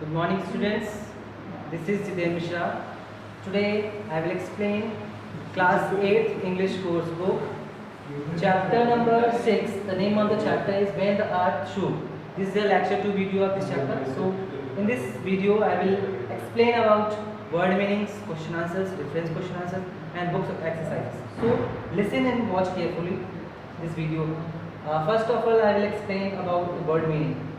Good morning students, this is Jiten Mishra. Today I will explain class 8 English course book. Chapter number 6, the name of the chapter is When the Earth Shook. This is the lecture 2 video of this chapter. So in this video I will explain about word meanings, question answers, reference question answers and books of exercises. So listen and watch carefully this video. First of all I will explain about the word meaning.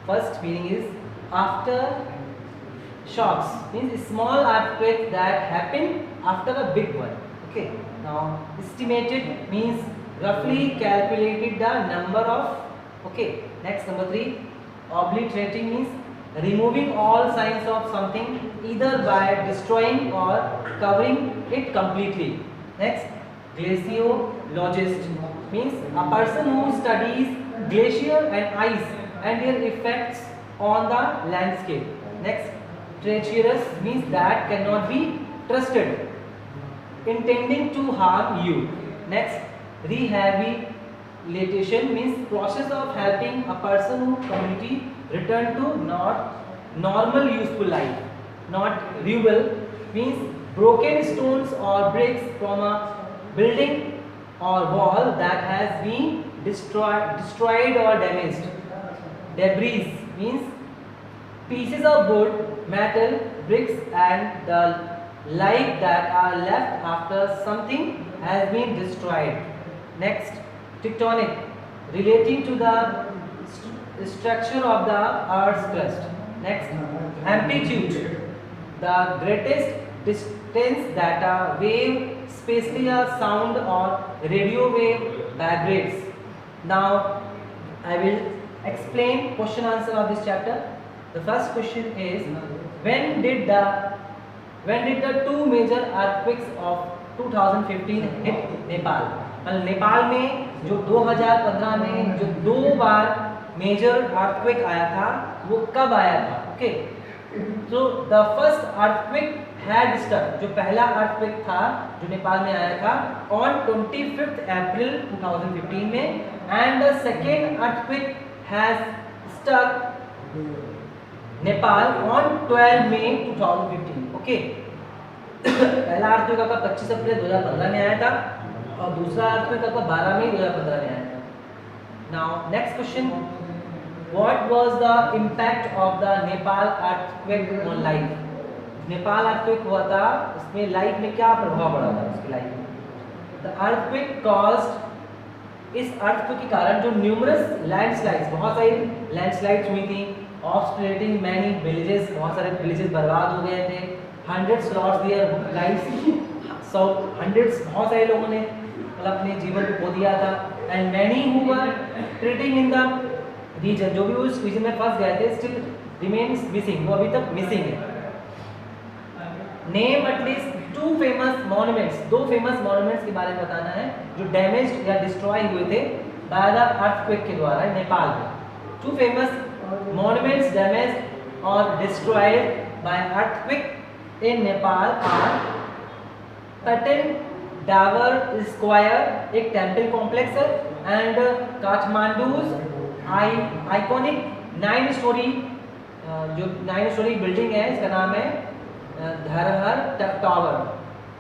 First meaning is after shocks, means a small earthquake that happened after a big one. Okay. Now estimated means roughly calculated the number of. Okay. Next, number 3, obliterating means removing all signs of something either by destroying or covering it completely. Next, glaciologist means a person who studies glacier and ice and their effects on the landscape. Next, treacherous means that cannot be trusted, intending to harm you. Next, rehabilitation means process of helping a person who community return to normal useful life. Not rebel means broken stones or bricks from a building or wall that has been destroyed or damaged. Debris means pieces of wood, metal, bricks and the like that are left after something has been destroyed. Next, tectonic, relating to the structure of the earth's crust. Next, amplitude, the greatest distance that a wave, especially a sound or radio wave, vibrates. Now I will explain question answer of this chapter. The first question is when did the two major earthquakes of 2015 hit Nepal? मतलब नेपाल में जो 2015 में जो 2 बार major earthquake आया था वो कब आया था? ओके, तो the first earthquake had stuck, जो पहला अर्थक्वेक था जो नेपाल में आया था ऑन 25 अप्रैल 2015 में, and the second earthquake has stuck Nepal on 12 May 2015. Okay, पहला अर्थक्वेक आपका 25 अप्रैल 2015 में आया था और दूसरा अर्थक्वेक आपका 12 मई 2015 में आया था. Now next question, what was the impact of the Nepal earthquake on life? Nepal earthquake हुआ था, उसमें लाइफ में क्या प्रभाव पड़ा था उसकी लाइफ में? द अर्थक्वेक कॉज्ड, इस अर्थक्वेक के कारण जो न्यूमरस लैंडस्लाइड्स, बहुत सारी लैंडस्लाइड्स हुई थी, ऑब्स्ट्रेटिंग मैनी विलेजेस, बहुत सारे विलेजेस बर्बाद हो गए थे, hundreds lost their lives, hundreds बहुत सारे लोगों ने मतलब अपने जीवन को खो दिया था, and many who were trading in the region, जो भी उस रीजन में फंस गए थे, स्टिल रिमेन्स मिसिंग, वो अभी तक मिसिंग है. Name at least 2 famous monuments, 2 famous monuments के बारे में बताना है जो डैमेज्ड या डिस्ट्रॉय हुए थे बाय द अर्थक्वेक के द्वारा नेपाल में. 2 famous monuments damaged or destroyed by earthquake in Nepal are Patan-Davar Square, एक टेम्पल कॉम्प्लेक्स है, and Kathmandu's iconic 9 story building है, इसका नाम है धरहर टावर.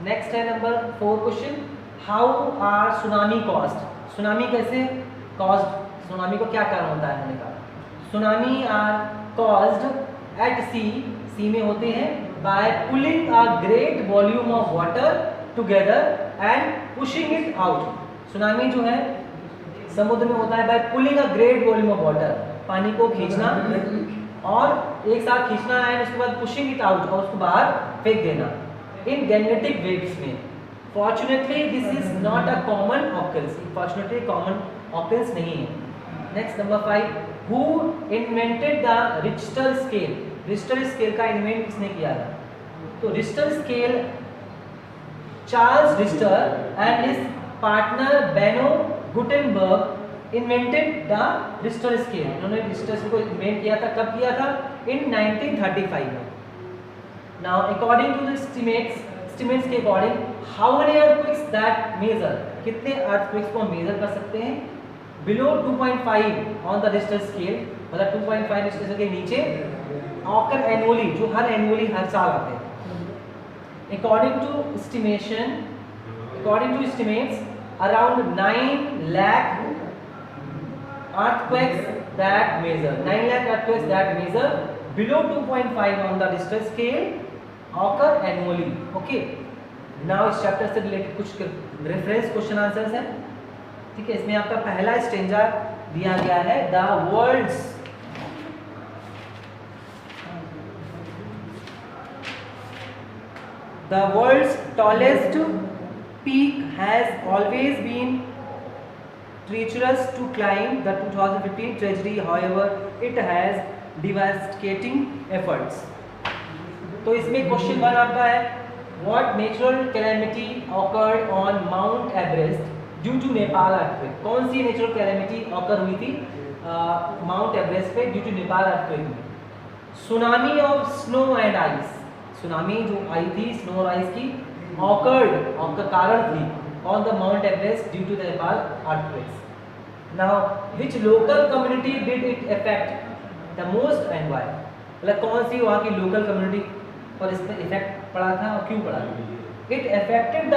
नेक्स्ट है number 4 question, how are tsunami caused? Tsunami कैसे कॉज्ड, सुनामी को क्या कारण होता है होने का? Tsunami are caused at sea में होते हैं by pulling a great volume of water together and pushing it out. Tsunami जो है समुद्र में होता है by pulling a great volume of water, पानी को खींचना और एक साथ खींचना है, उसके बाद पुशिंग इट आउट और उसको बाहर फेंक देना इन गैनेटिक वेव्स में. Fortunately this is not a common occurrence, fortunately common occurrence नहीं है. Next number 5, Who invented the Richter scale? Richter scale का इन्वेंट किसने किया था? तो Richter scale, Charles Richter and his partner Beno Gutenberg invented the Richter scale. इन्होंने Richter scale को invent किया था, कब किया था? इन 1935 में. Now according to the estimates के according, how many earthquakes that measure, कितने अर्थक्वेक्स को मेजर कर सकते हैं? Below 2.5 on the Richter scale, मतलब 2.5 रिश्टर स्केल के नीचे, ऑकर एनुअली, जो हर एनुअली हर साल आते हैं। According to estimates around 9 lakh earthquakes that measure below 2.5 on the Richter scale occur annually. Okay, now इस चैप्टर से रिलेटेड कुछ रेफरेंस क्वेश्चन आंसर्स हैं, ठीक है। इसमें आपका पहला स्टेंजा दिया गया है, the world's tallest peak has always been treacherous to climb. The 2015 tragedy, however, it has devastating efforts. तो इसमें क्वेश्चन 1 आपका है, what natural calamity occurred on Mount Everest due to Nepal earthquake? कौन सी नेचुरल कैलेमिटी ऑकर हुई थी mount Everest पे due to Nepal earthquake में? Tsunami of snow and ice, tsunami जो आई थी स्नो और आइस की, ऑकर्ड का कारण थी on the Mount Everest due to the Nepal earthquakes. Now which local community did it affect the most and why? मतलब कौन सी वहाँ की लोकल कम्युनिटी पर इस पर इफेक्ट पड़ा था और क्यों पड़ा? It affected the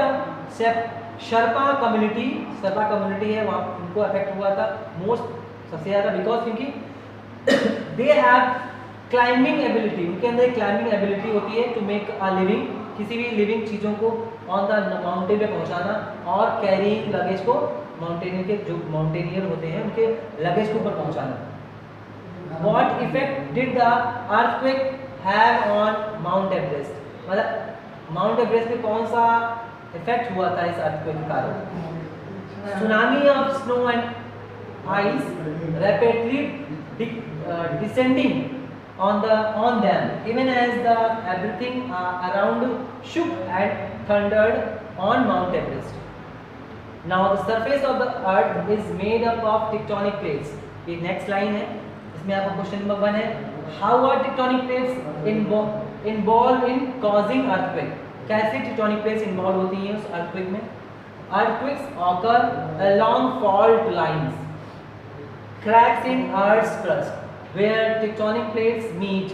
Sherpa community, Sherpa community है वहाँ, उनको अफेक्ट हुआ था मोस्ट, सबसे ज़्यादा, बिकॉज क्योंकि दे हैव क्लाइंबिंग एबिलिटी, उनके अंदर क्लाइंबिंग एबिलिटी होती है टू मेक अ लिविंग, किसी भी लिविंग चीज़ों को ऑन द माउंटेन पे पहुंचाना और कैरिंग लगेज को, माउंटेनियर के जो माउंटेनियर होते हैं उनके लगेज के ऊपर पहुंचाना। What effect did the earthquake have on mount Everest? मतलब माउंट एवरेस्ट पे कौन सा इफेक्ट हुआ था इस अर्थक्वेक के कारण? Tsunami of snow and ice rapidly descending on them, even as everything around shook and thundered on Mount Everest. Now the surface of the earth is made up of tectonic plates. ये next line है, इसमें आपका question number 1 है, how are tectonic plates involved in causing earthquake? कैसे tectonic plates involved होती हैं उस earthquake में? Earthquakes occur along fault lines, cracks in Earth's crust. Where tectonic plates meet,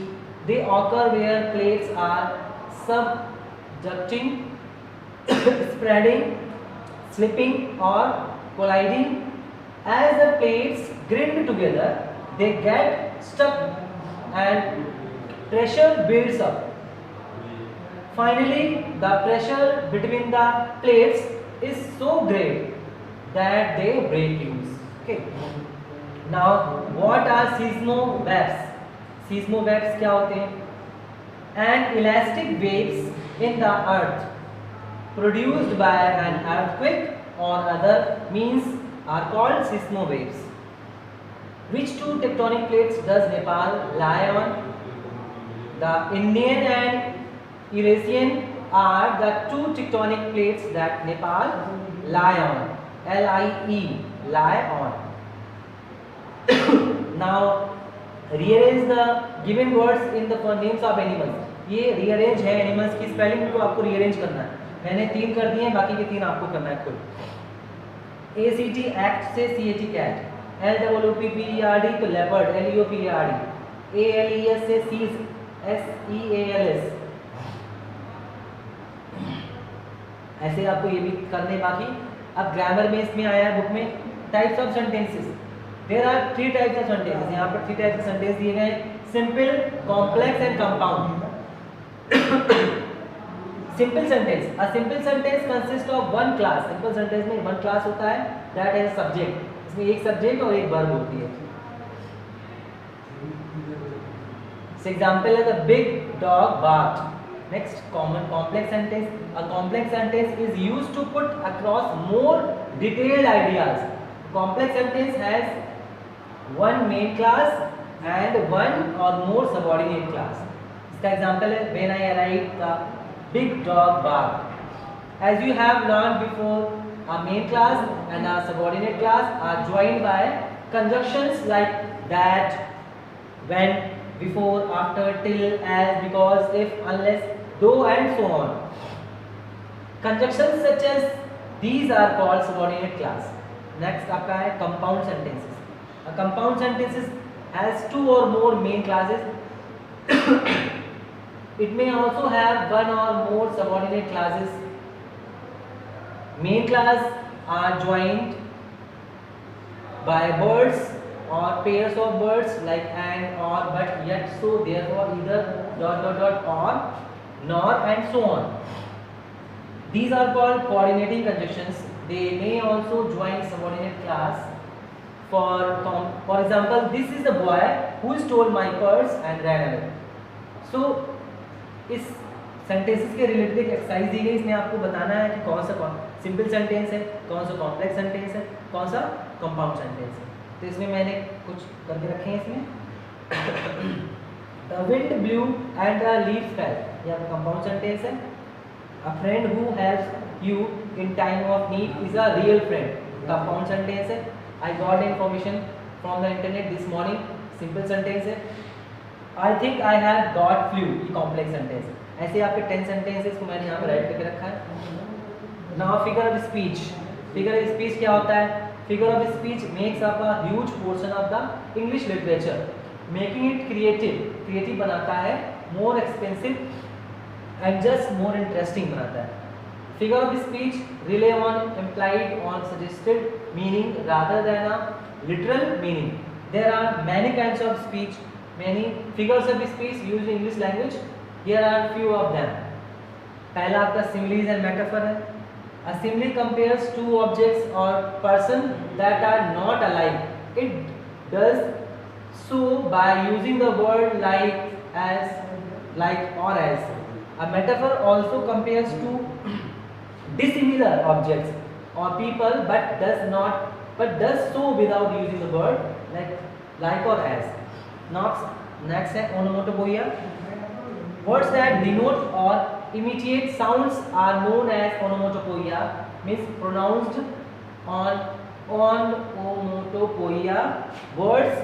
they occur where plates are subducting, spreading, slipping or colliding. As the plates grind together, they get stuck and pressure builds up. Finally, the pressure between the plates is so great that they break loose. Okay. Now, what are seismowaves? Seismowaves क्या होते हैं? And elastic waves in the earth produced by an earthquake or other means are called seismowaves. Which two tectonic plates does Nepal lie on? The Indian and Eurasian are the two tectonic plates that Nepal lie on. LIE, lie on. Now rearrange the given words in the names of animals. ये rearrange है animals की spelling को आपको rearrange करना है, मैंने 3 कर दिए हैं, बाकी के 3 आपको करना है खुद। ACT act से CAT cat, LOOPPERD तो leopard, LEOPARD, ALES से SEALS, ऐसे आपको ये भी करने बाकी। अब ग्रामर में इसमें आया है बुक में types of sentences. There are 3 types of sentences. यहाँ पर 3 types of sentences दिए गए हैं, simple, complex and compound. Simple sentence. A simple sentence consists of one class. Simple sentence में one class होता है, that is subject. इसमें एक subject और एक verb होती है। Example है the big dog barked. Next, complex sentence. A complex sentence is used to put across more detailed ideas. Complex sentence has one main class and one or more subordinate class. इसका example है when I arrived the big dog barked. As you have learned before, a main class and a subordinate class are joined by conjunctions like that, when, before, after, till, as, because, if, unless, though and so on. Conjunctions such as these are called subordinate class. Next आपका है compound sentences. Compound sentences has two और more main clauses. It may also have one or more subordinate classes. Main class are joined by words or pairs of words like and, or, but, yet, so, therefore, either, dot dot dot, or, nor, and so on. These are called coordinating conjunctions. They may also join subordinate class. For example, this is the boy who stole my purse and ran away. So इस sentences के related एक exercise दी गई. इसमें आपको बताना है कि कौन सा सिंपल सेंटेंस है, कौन सा कॉम्प्लेक्स सेंटेंस है, कौन सा कंपाउंड सेंटेंस है. तो इसमें मैंने कुछ करके रखे हैं. इसमें the wind blew and the leaves fell, ये आपका कंपाउंड सेंटेंस है. A friend who helps you in time of need is a real friend, compound sentence है. I got information from the internet this morning, simple sentence है. I think I have got flu, ये complex sentence है. ऐसे आपके 10 sentences को मैंने यहाँ पे राइट करके रखा है. Now figure of speech. Figure of speech क्या होता है? Figure of speech makes up a huge portion of the English literature, making it creative बनाता है, more expensive and just more interesting बनाता है. Figure of speech rely on implied on suggested meaning rather than a literal meaning. There are many kinds of speech, many figures of speech used in English language. Here are few of them. पहला आपका similes and metaphor है. A simile compares two objects or person that are not alike. It does so by using the word like, as, like, or as. A metaphor also compares two dissimilar objects or people, but does so without using the word like or as. Next है onomatopoeia. Words that denote or imitate sounds are known as onomatopoeia, means pronounced on onomatopoeia. Words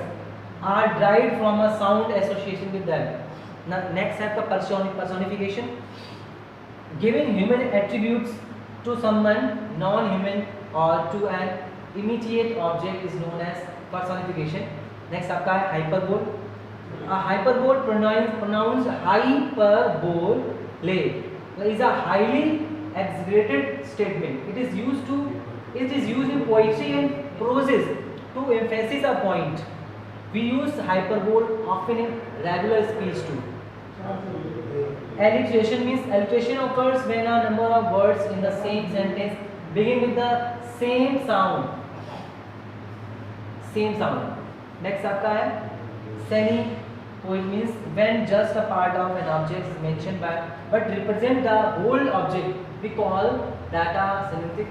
are derived from a sound association with them. Next है आपका personification. Giving human attributes to someone non-human or to an immediate object is known as personification. Next आपका है hyperbole. Hyperbole pronounced hyperbole is a highly exaggerated statement. It is used in poetry and prose to emphasize a point. We use hyperbole often in regular speech too. Alliteration means alliteration occurs when a number of words in the same sentence begin with the same sound. Next आपका है semi-poet means when just a part of an object is mentioned but represent the whole object. We call that a syntactic.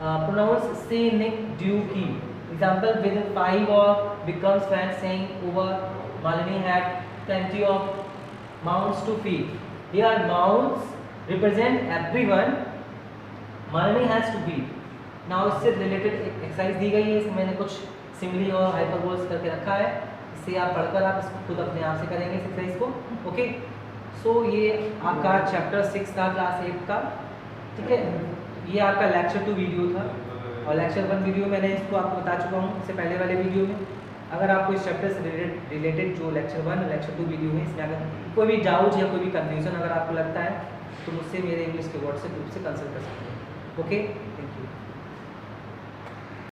Pronounced synecdoche. Example, within 5 or becomes fat saying over Malini had plenty of mouths to feed. Here mouths represent everyone. Malini has to feed. Now इससे related exercise दी गई है. इसमें मैंने कुछ simile और हाइपरबोल्स करके रखा है. इससे आप पढ़कर आप इसको खुद अपने आप से करेंगे इस एक्सरसाइज को. ओके, सो ये आपका चैप्टर 6 था क्लास 8 का. ठीक है, ये आपका लेक्चर 2 वीडियो था और लेक्चर 1 वीडियो मैंने इसको आपको बता चुका हूँ इससे पहले वाले वीडियो में. अगर आपको इस चैप्टर से रिलेटेड जो लेक्चर 1 और लेक्चर 2 वीडियो है इसमें अगर कोई भी डाउट या कोई भी कन्फ्यूजन अगर आपको लगता है तो मुझसे मेरे इंग्लिश के व्हाट्सएप ग्रुप से कंसल्ट कर सकते हैं. ओके.